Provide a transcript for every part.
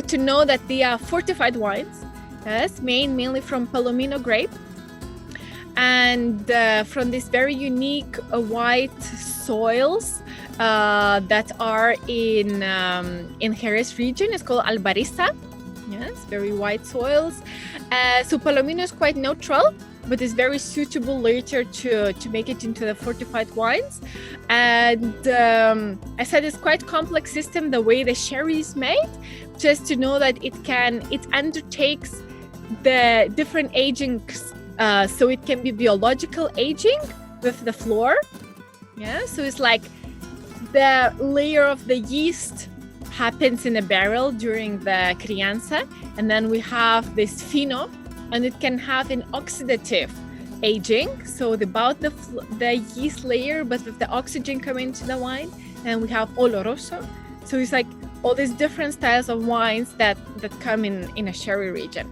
to know that they are fortified wines, yes, made mainly from Palomino grape, and from these very unique white soils that are in Jerez region. It's called Albariza. Yes, very white soils. So Palomino is quite neutral, but it's very suitable later to make it into the fortified wines. And I said it's quite complex system the way the sherry is made, just to know that it undertakes the different agings. So it can be biological aging with the floor. Yeah, so it's like the layer of the yeast happens in a barrel during the crianza, and then we have this fino, and it can have an oxidative aging, so about the yeast layer, but with the oxygen coming into the wine. And we have oloroso, so it's like all these different styles of wines that come in a sherry region.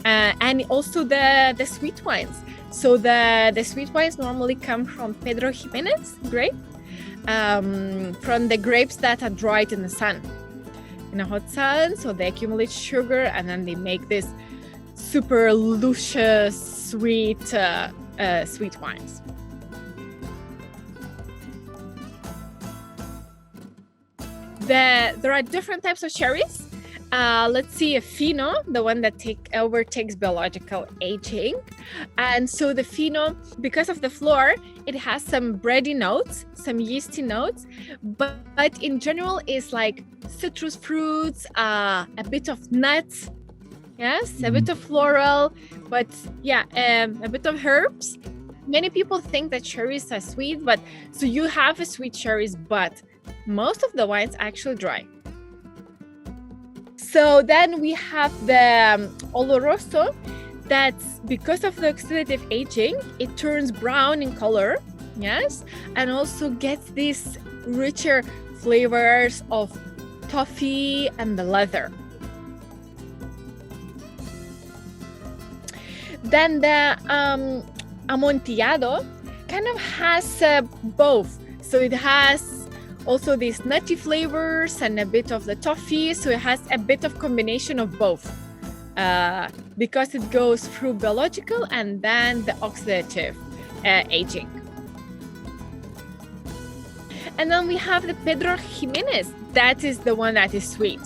And also the sweet wines. So the sweet wines normally come from Pedro Ximenez-The grape, from the grapes that are dried in the sun, in a hot sun. So they accumulate sugar, and then they make this super luscious, sweet wines. There are different types of sherries. Let's see, a fino, the one that overtakes biological aging. And so the fino, because of the floor, it has some bready notes, some yeasty notes, but in general is like citrus fruits, a bit of nuts, yes, a bit of floral, but yeah, a bit of herbs. Many people think that cherries are sweet, but so you have a sweet cherries, but most of the wines actually dry. So then we have the oloroso, that's because of the oxidative aging, it turns brown in color, yes, and also gets these richer flavors of toffee and the leather. Then the Amontillado kind of has both. So it has also these nutty flavors and a bit of the toffee. So it has a bit of combination of both because it goes through biological and then the oxidative aging. And then we have the Pedro Ximenez. That is the one that is sweet.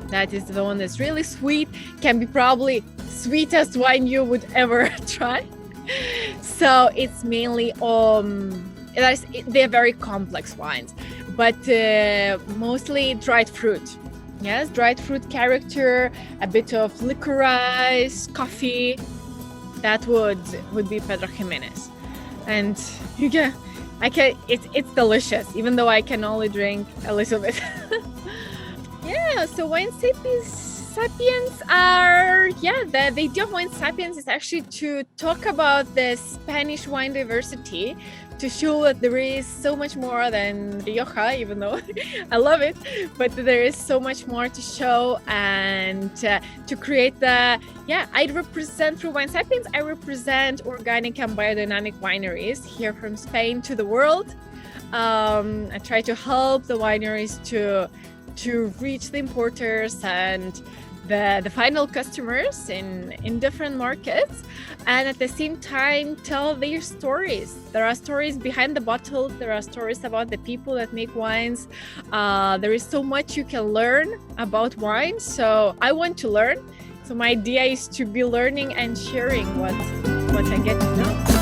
That is the one that's really sweet, can be probably sweetest wine you would ever try. So it's mainly they're very complex wines, but mostly dried fruit. Yes, dried fruit character, a bit of licorice, coffee. That would be Pedro Ximenez. And it's delicious, even though I can only drink a little bit. Yeah, so wine sapiens are, the idea of wine sapiens is actually to talk about the Spanish wine diversity, to show that there is so much more than Rioja, even though I love it, but there is so much more to show, and to create I represent, through Wine Sapiens, I represent organic and biodynamic wineries here from Spain to the world. I try to help the wineries to reach the importers and the final customers in different markets, and at the same time tell their stories. There are stories behind the bottle, there are stories about the people that make wines. There is so much you can learn about wine, so I want to learn. So my idea is to be learning and sharing what I get to know.